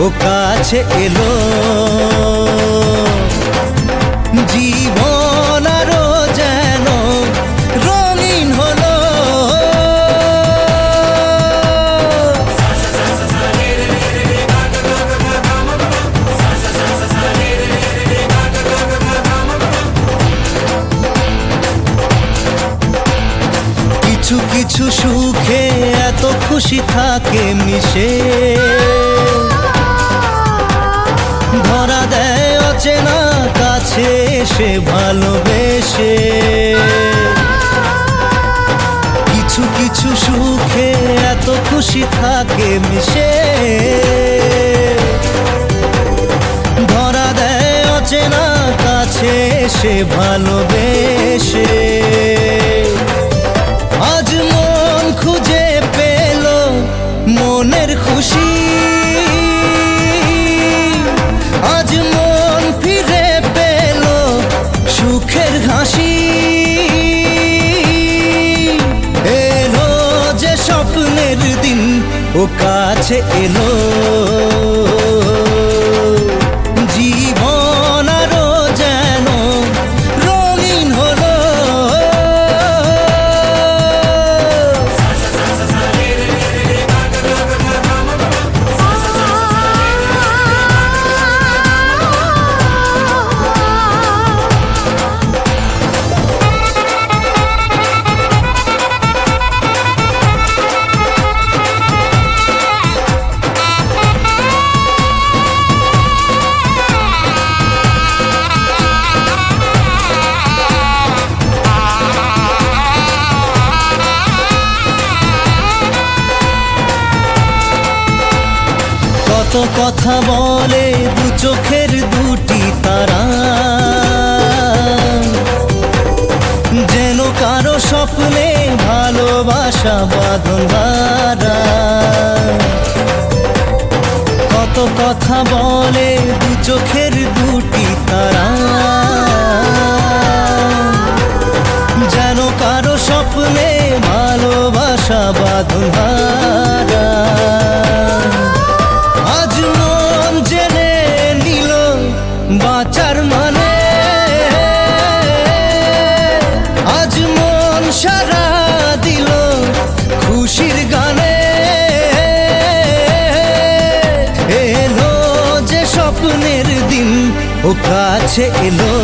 ও কাছে এলো, জীবন আরো যেন রঙিন হলো। কিছু কিছু সুখে এত খুশি থাকে মিশে, ধরা দেয় অচেনা কাছে এসে ভালোবেসে। কিছু কিছু সুখে এত খুশি থাকে মিশে, ধরা দেয় অচেনা কাছে এসে ভালোবেসে। আজ মন খুঁজে পেল মনের খুশি, আজ মন ফিরে পেল সুখের হাসি। এলো যে স্বপ্নের দিন, ও কাছে এলো, জীবন আরো যেন রঙিন হলো। কত কথা বলে দু চোখের দুটি তারা, যেন কারো স্বপ্নে ভালোবাসা বাঁধন হারা। কত কথা বলে দু চোখের দুটি তারা, যেন কারো স্বপ্নে ভালোবাসা বাঁধন হারা। আজ মন জেনে নিল বাঁচার মানে, আজ মন সারা দিল খুশির গানে। এলো যে স্বপ্নের দিন, ও কাছে এলো।